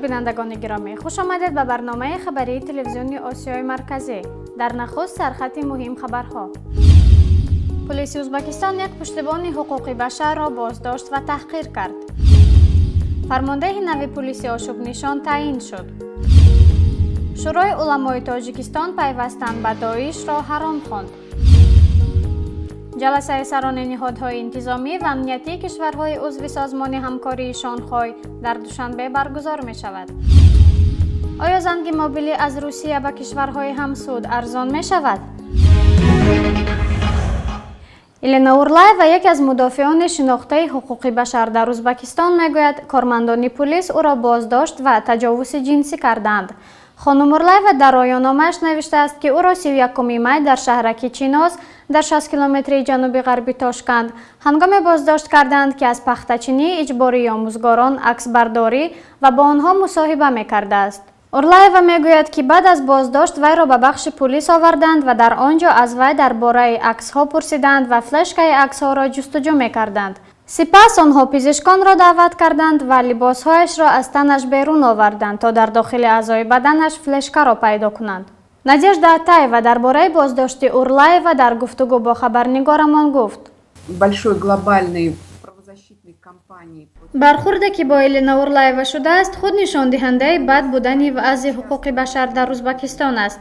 бинандагони гиромӣ, хуш омадед ба барномаи хабарии телевизиони Осиёи Марказӣ. Дар нахуст сархати муҳим хабарҳо. Пулиси Ӯзбекистон як пуштибони ҳуқуқи башарро боздошт ва таҳқир кард. Фармондеҳи нави пулиси ошӯбнишон таъин шуд. Шӯрои уламои Тоҷикистон пайвастан ба Доишро ҳаром хонд. ҷаласаи сарони ниҳодҳои интизомӣ ва амнияти кишварҳои узви созмони ҳамкории Шонхой дар Душанбе баргузор мешавад. оё занги мобилӣ аз Русия ба кишварҳои ҳамсуд арзон мешавад? Елена Урлаева, яке аз мудофиёни шинохтаи ҳуқуқи башар дар Ӯзбекистон, мегӯяд, кормандони пулис ӯро боздошт ва таҷовузи ҷинсӣ карданд. хонум Урлаева дар роённомааш навиштааст, ки ӯро 31 май дар шаҳраки Чиноз дар 60 километри ҷануби ғарби Тошканд ҳангоми боздошт карданд, ки аз пахтачинии иҷбории омӯзгорон аксбардорӣ ва бо онҳо мусоҳиба мекардааст. Урлаева мегӯяд, ки баъд аз боздошт вайро ба бахши пулис оварданд ва дар он ҷо аз вай дар бораи аксҳо пурсиданд ва флешкаи аксҳоро ҷустуҷӯ мекарданд. Сипас онҳо пизишконро даъват карданд ва либосҳояшро аз танаш берун оварданд, то дар дохили аъзои баданаш флешкаро пайдо кунанд. Надежда Атаева дар бораи боздошти Урлаева дар гуфтугӯ бо хабарнигорамон гуфт: большой глобальный правозащитной кампании. Бархурде, ки бо Елена Урлаева шудааст, худ нишондиҳандаи бад будани вазъи ҳуқуқи башар дар Ӯзбекистон аст.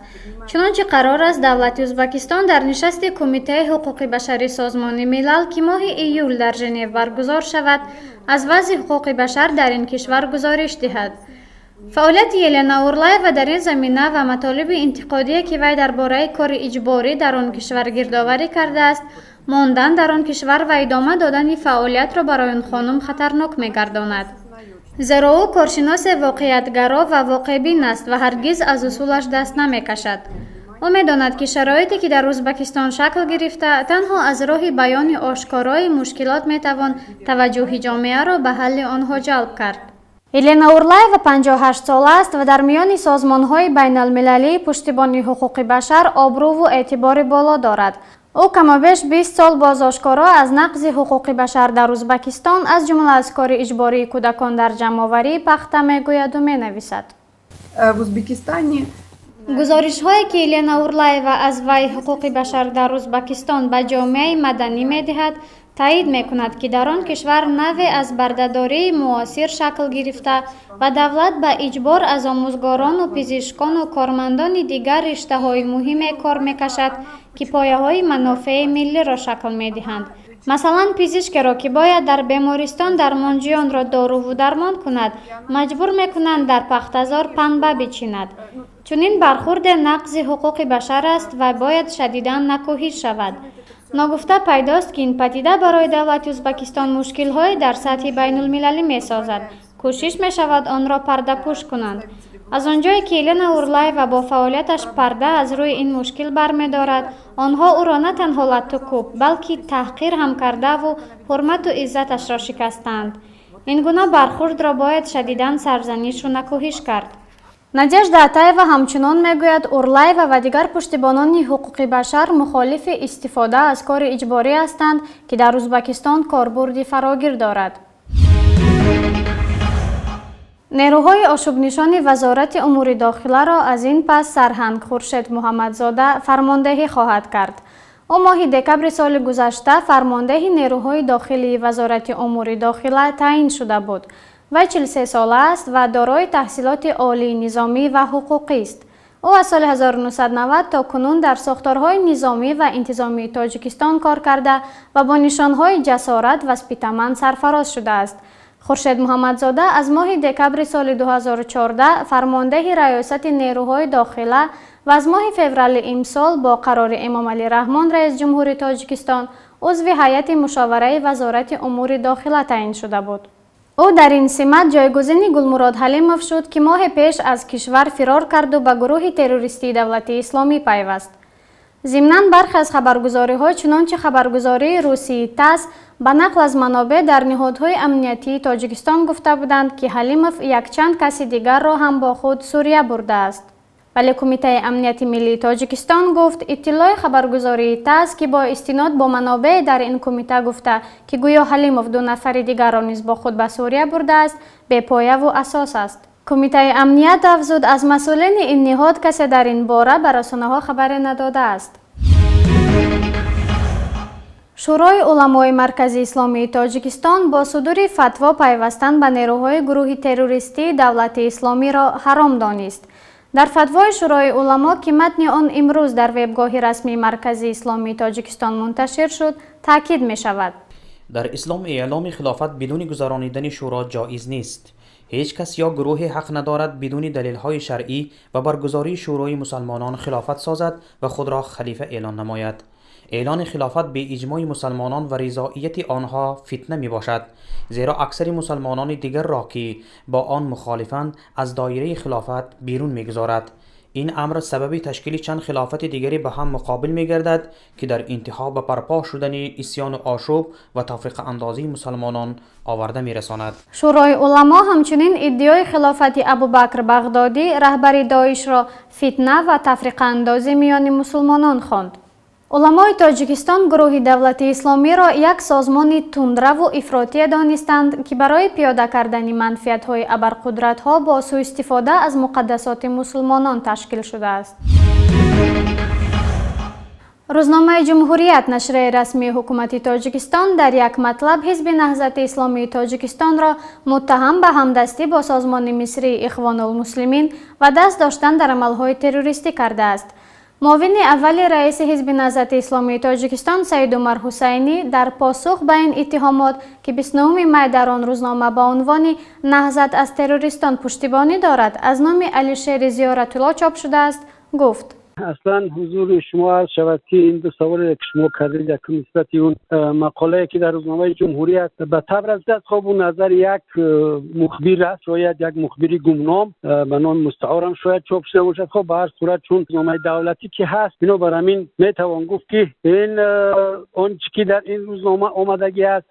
Чунончи қарор аст давлати Ӯзбекистон дар нишасти Кумитаи ҳуқуқи башари Созмони Милал, ки моҳи июл дар Женев баргузор шавад, аз вазъи ҳуқуқи башар дар ин кишвар гузориш диҳад. Фаъолияти Елена Урлаева дар ин замина ва матолиби интиқодие, ки вай дар бораи кори иҷборӣ дар он кишвар гирдоварӣ кардааст, мондан дар он кишвар ва идома додани фаъолиятро барои он хонум хатарнок мегардонад. Зеро ӯ коршиносе воқеиятгаро ва воқеъбин аст ва ҳаргиз аз усулаш даст намекашад. ӯ медонад, ки шароите, ки дар Ӯзбекистон шакл гирифта, танҳо аз роҳи баёни ошкорои мушкилот метавон таваҷҷӯҳи ҷомеаро ба ҳалли онҳо ҷалб кард. Елена Урлаева 58 сола аст ва дар миёни созмонҳои байналмилалии пуштибони ҳуқуқи башар обрӯву эътибори боло дорад. ӯ камобеш 20 сол боз ошкоро аз нақзи ҳуқуқи башар дар Ӯзбекистон, аз ҷумла аз кори иҷбории кӯдакон дар ҷамъоварии пахта мегӯяду менависад. В Узбекистане гузоришҳое, ки Елена Урлаева аз вай ҳуқуқи башар дар Ӯзбекистон ба ҷомеаи маданӣ медиҳад, таъид мекунад, ки дар он кишвар наве аз бардадории муосир шакл гирифта ва давлат ба иҷбор аз омӯзгорону пизишкону кормандони дигар риштаҳои муҳиме кор мекашад, ки пояҳои манофеи миллиро шакл медиҳанд. Масалан, пизишкеро, ки бояд дар бемористон дармонҷиёнро доруву дармон кунад, маҷбур мекунанд дар пахтазор панба бичинад. Чунин бархурде нақзи ҳуқуқи башар аст ва бояд шадидан накӯҳиш шавад. Ногуфта пайдост, ки ин падида барои давлати Ӯзбекистон мушкилҳое дар сатҳи байнулмилалӣ месозад. Кӯшиш мешавад онро пардапӯш кунанд. аз он ҷое, ки Елена Урлаева бо фаъолияташ парда аз рӯи ин мушкил бармедорад, онҳо ӯро на танҳо латтукӯб, балки таҳқир ҳам кардаву ҳурмату иззаташро шикастанд. Ин гуна бархурдро бояд шадидан сарзанишу накӯҳиш кард. Надежда Атаева ҳамчунон мегӯяд, Урлаева ва дигар пуштибонони ҳуқуқи башар мухолифи истифода аз кори иҷборӣ ҳастанд, ки дар Ӯзбекистон корбурди фарогир дорад. нерӯҳои ошӯбнишони Вазорати умури дохиларо аз ин пас Сарҳанг Хуршед Муҳаммадзода фармондеҳӣ хоҳад кард. ӯ моҳи декабри соли гузашта фармондеҳи нерӯҳои дохилии Вазорати умури дохила таъин шуда буд. вай 43 сола аст ва дорои таҳсилоти олии низомӣ ва ҳуқуқист. ӯ аз соли 1990 то кунун дар сохторҳои низомӣ ва интизомии Тоҷикистон кор карда ва бо нишонҳои ҷасорат ва спитаман сарфароз шудааст. Хуршед Муҳаммадзода аз моҳи декабри соли 2014 фармондеҳи раёсати нерӯҳои дохила ва аз моҳи феврали имсол бо қарори Эмомалӣ Раҳмон раис ҷумҳури Тоҷикистон узви ҳайати мушовараи Вазорати умури дохила таъин шуда буд. ӯ дар ин симат ҷойгузини Гулмурод Ҳалимов шуд, ки моҳе пеш аз кишвар фирор карду ба гурӯҳи террористии Давлати Исломӣ пайваст. зимнан бархе аз хабаргузориҳо, чунончи хабаргузории русии ТАСС ба нақл аз манобеъ дар ниҳодҳои амниятии Тоҷикистон гуфта буданд, ки Ҳалимов якчанд каси дигарро ҳам бо худ Сурия бурдааст. вале Кумитаи амнияти миллии Тоҷикистон гуфт, иттилои хабаргузории ТАСС, ки бо истинод бо манобеъ дар ин кумита гуфта, ки гӯё Ҳалимов 2 нафари дигарро низ бо худ ба Сурия бурдааст, бепояву асос аст. کمیته امنیت افزود از مسئولین این نهاد کسی در این باره به رسانه‌ها خبری نداده است. شورای علمای مرکزی اسلامی تاجیکستان با صدور فتوا پیوستن به نیروهای گروه تروریستی دولت اسلامی را حرام دانست. در فتوای شورای علما که متن آن امروز در وبگاه رسمی مرکزی اسلامی تاجیکستان منتشر شد، تاکید می شود. در اسلام اعلام خلافت بدون گذرانیدن شورا جایز نیست. هیچ کس یا گروه حق ندارد بدون دلیل‌های شرعی و برگزاری شورای مسلمانان خلافت سازد و خود را خلیفه اعلان نماید. اعلان خلافت به اجماع مسلمانان و رضایت آنها فتنه می باشد، زیرا اکثر مسلمانان دیگر را که با آن مخالفند از دایره خلافت بیرون می گذارد. این امر سبب تشکیل چند خلافت دیگری به هم مقابل می گردد که در انتها به برپا شدن عصیان و آشوب و تفرقه اندازی مسلمانان آورده می رساند. شورای علما همچنین ادعای خلافت ابوبکر بغدادی رهبر داعش را فتنه و تفرقه اندازی میان مسلمانان خواند. علمای تاجیکستان گروه دولت اسلامی را یک سازمان تندرو و افراطی دانستند که برای پیاده کردن منفعت‌های ابرقدرت‌ها با سوء استفاده از مقدسات مسلمانان تشکیل شده است. روزنامه جمهوریت نشریه رسمی حکومت تاجیکستان در یک مطلب حزب نهضت اسلامی تاجیکستان را متهم به همدستی با سازمان مصری اخوان المسلمین و دست داشتن در عمل‌های تروریستی کرده است. معاون اول رئیس حزب نهضت اسلامی تاجیکستان سید عمر حسینی در پاسخ به این اتهامات که 29 می در آن روزنامه با عنوان نهضت از تروریستان پشتیبانی دارد از نام علیشیر زیارت الله چاپ شده است گفت: اصلا حضور شما عرض شود که این دو سوال که شما کردید یک نسبت اون مقاله که در روزنامه جمهوریت به تبر از دست خواب و نظر یک مخبر است، شاید یک مخبری گمنام به نام مستعار هم شاید چاپ شده باشد. خب به هر صورت چون روزنامه دولتی که هست بنابر همین میتوان گفت که این آنچه که در این روزنامه آمدگی است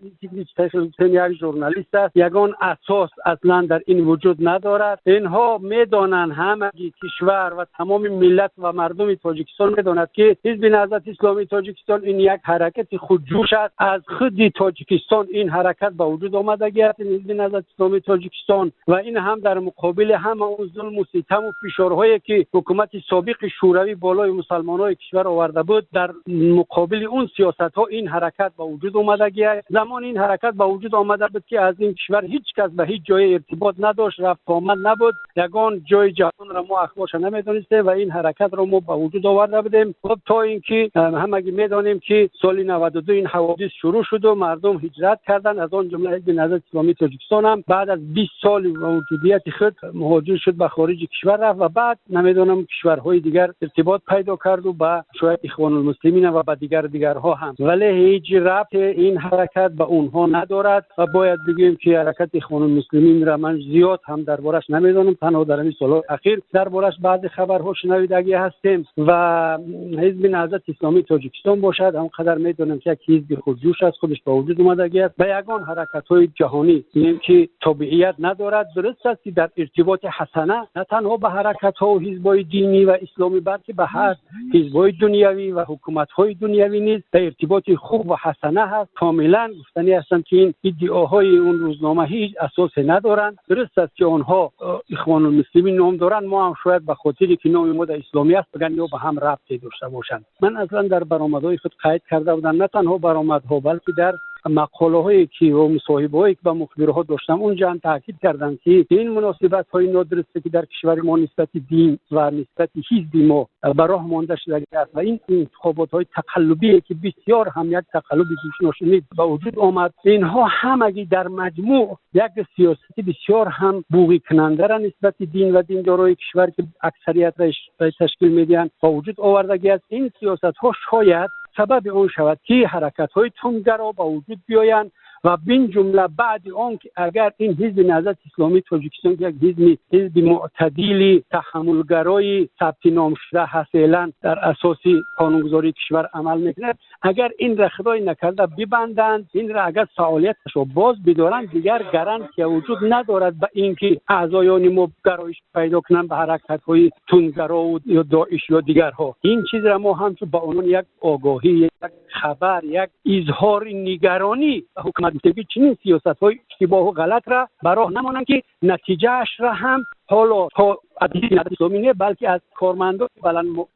یک ژورنالیست است، یگان اساس اصلا در این وجود ندارد. اینها میدانند همگی کشور و تمام ملت و مردم تاجیکستان میداند که حزب نهضت اسلامی تاجیکستان این یک حرکت خودجوش است. از خود تاجیکستان این حرکت به وجود آمدگی است، حزب نهضت اسلامی تاجیکستان، و این هم در مقابل هم اون ظلم و ستم و فشارهایی که حکومت سابق شوروی بالای مسلمانان کشور آورده بود، در مقابل اون سیاست ها این حرکت به وجود آمدگی است. زمان این حرکت به وجود آمده بود که از این کشور هیچ کس به هیچ جای ارتباط نداشت، رفت آمد نبود، یگان جای جهان را ما اخبارش نمیدونستیم و این حرکت را ما به وجود آورده بودیم. خب تا اینکه همگی میدانیم که سال 92 این حوادث شروع شد و مردم هجرت کردن، از آن جمله حزب نهضت اسلامی تاجیکستان هم بعد از 20 سال موجودیت خود مهاجر شد به خارج کشور رفت و بعد نمیدونم کشورهای دیگر ارتباط پیدا کرد و با شاید اخوان المسلمین و با دیگرها هم، ولی هیچ ربط این حرکت به اونها ندارد و باید بگیم که حرکت اخوان المسلمین را من زیاد هم دربارش نمیدونم، تنها در این سال‌های اخیر دربارش بعض خبرها شنیدگی هستیم و حزب نهضت اسلامی تاجیکستان باشد همقدر میدونم که یک حزب خودجوش است، خودش به وجود اومدگی است و یگان حرکت‌های جهانی این که تابعیت ندارد. درست است که در ارتباط حسنه نه تنها به حرکت‌ها و حزب‌های دینی و اسلامی بلکه به هر حزب‌های دنیوی و حکومت‌های دنیوی نیز در ارتباط خوب و حسنه هست. کاملا گفتنی هستند که این ادعاهای اون روزنامه هیچ اساس ندارند. درست است که آنها اخوان المسلمین نام دارند، ما هم شاید به خاطری که نام ما در اسلامی است بگن یا به هم ربطی داشته باشند. من اصلا در برآمدهای خود قید کرده بودم، نه تنها برآمدها بلکه در مقاله هایی که و مصاحبه هایی که با مخبرها داشتم اونجا هم تاکید کردم که این مناسبت های نادرسته که در کشور ما نسبت دین و نسبت حزب ما به راه مانده شده است و این انتخابات های تقلبی که بسیار هم یک تقلب جوش‌نشینی به وجود آمد، اینها همگی در مجموع یک سیاست بسیار هم بوقی کننده را نسبت دین و دیندارای کشور که اکثریت را تشکیل میدن با وجود آوردگی است. این سیاست ها شاید سبب اون شود که حرکت‌های تندگرا با وجود بیایند و بین جمله بعد آن که اگر این حزب نهضت اسلامی تاجیکستان یک حزب معتدلی تحملگرای ثبت نام شده هست، فعلا در اساس قانونگذاری کشور عمل میکند، اگر این را خدای نکرده ببندند، این را اگر فعالیتش را باز بدارند، دیگر گارانتی وجود ندارد به اینکه اعضایان ما گرایش پیدا کنند به حرکت‌های تندگرا یا داعش یا دیگرها. این چیز را ما هم با عنوان یک آگاهی یک خبر، یک اظهار نگرانی حکومت بگی چنین سیاست‌های اشتباه و غلط را برای نمانند که نتیجهش را هم حالا تا ادیان اسلامی بلکه از کارمندان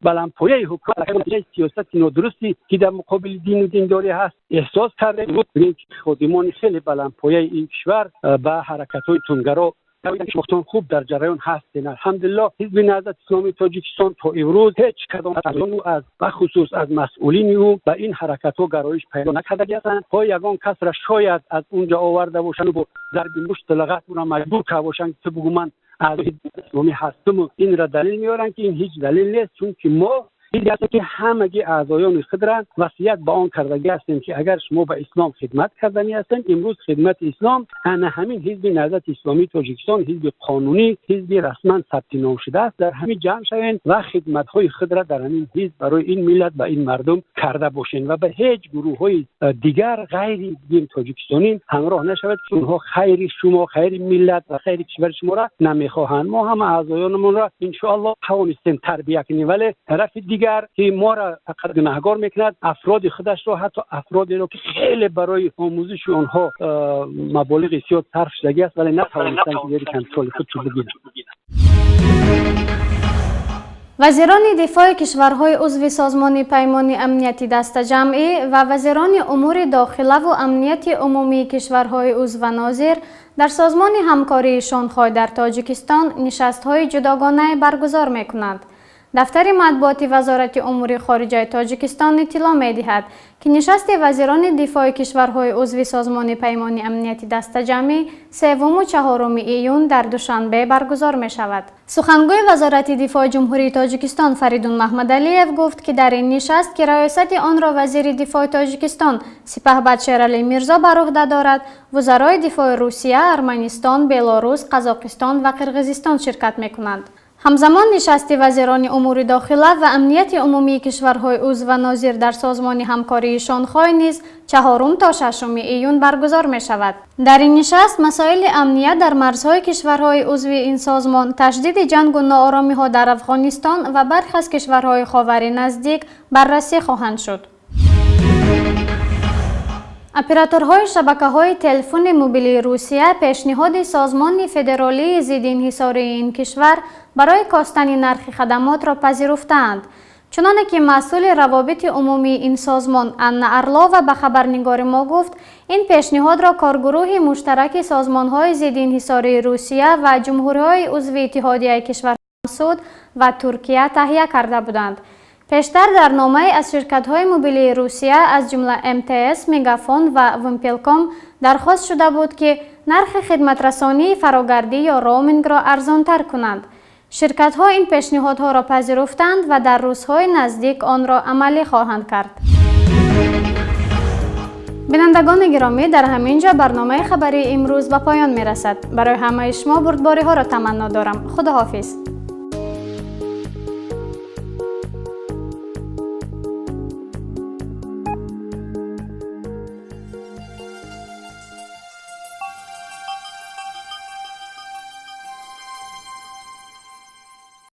بلندپایه حکومت نتیجه سیاست نادرستی که در مقابل دین و دینداری هست احساس کرده بود. خادمان خیلی بلندپایه این کشور به حرکت‌های تندگرا شمختان خوب در جریان هستند. الحمدلله حزب نهضت اسلامی تاجیکستان تا امروز هیچ کدام از بخصوص از مسئولین او به این حرکت ها گرایش پیدا نکرده هستند. ها یگان کس را شاید از اونجا آورده باشند و با ضرب مشت لغت او را مجبور کرده باشند که بگو من از حزب اسلامی هستم و این را دلیل میارن که این هیچ دلیل نیست، چون که ما دیگه که همگی اعضایان خود را وصیت به آن کردگی هستیم که اگر شما به اسلام خدمت کردنی هستند، امروز خدمت اسلام همین حزب نهضت اسلامی تاجیکستان حزب قانونی، حزب رسما ثبت نام شده است، در همین جمع شوین و خدمت های خود را در همین حزب برای این ملت و این مردم کرده باشین و به هیچ گروه های دیگر غیر دین تاجیکستانی همراه نشود که اونها خیر شما، خیر ملت و خیر کشور شما را نمیخواهند. ما هم اعضایانمون را ان شاء الله توانستیم تربیت کنیم، ولی طرف دیگر که ما را فقط گناهکار میکند افراد خودش را، حتی افرادی را که خیلی برای آموزش آنها مبالغ زیاد صرف شده است ولی نتوانستند که زیر کنترل خودشون بگیرند. وزیران دفاع کشورهای عضو سازمان پیمان امنیتی دست جمعی و وزیران امور داخله و امنیت عمومی کشورهای عضو و ناظر در سازمان همکاری شانگهای در تاجیکستان نشست‌های جداگانه برگزار می‌کنند. دفتر مطبوعات وزارت امور خارجه تاجیکستان اطلاع می‌دهد که نشست وزیران دفاع کشورهای عضو سازمان پیمان امنیتی دست جمعی 3 و 4 ایون در دوشنبه برگزار می‌شود. سخنگوی وزارت دفاع جمهوری تاجیکستان فریدون محمدعلیف گفت که در این نشست که ریاست آن را وزیر دفاع تاجیکستان سپهبد شیرعلی میرزا بر عهده دارد، وزرای دفاع روسیه، ارمنستان، بلاروس، قزاقستان و قرقیزستان شرکت می‌کنند. همزمان نشست وزیران امور داخله و امنیت عمومی کشورهای عضو و ناظر در سازمان همکاری شانگهای نیز 4 تا 6 ایون برگزار می شود. در این نشست مسائل امنیت در مرزهای کشورهای عضو این سازمان، تشدید جنگ و ناآرامی ها در افغانستان و برخی از کشورهای خاور نزدیک بررسی خواهند شد. اپراتورهای شبکه‌های تلفن موبیل روسیه پیشنهاد سازمان فدرالی ضد انحصاری این کشور برای کاستن نرخ خدمات را پذیرفتند، چنانکه مسئول روابط عمومی این سازمان انا ارلووا به خبرنگار ما گفت این پیشنهاد را کارگروه مشترک سازمان‌های ضد انحصاری روسیه و جمهوری‌های عضو اتحادیه کشورهای مسعود و ترکیه تهیه کرده بودند. پیشتر در نامه از شرکت‌های موبیل روسیه از جمله MTS، میگافون و ویمپلکام درخواست شده بود که نرخ خدمت رسانی فراگردی یا رومینگ را ارزان‌تر کنند. شرکت‌ها این پیشنهادها را پذیرفتند و در روزهای نزدیک آن را عملی خواهند کرد. بینندگان گرامی، در همینجا برنامه خبری امروز به پایان می‌رسد. برای همه شما بردباری ها را تمنا دارم. خداحافظ.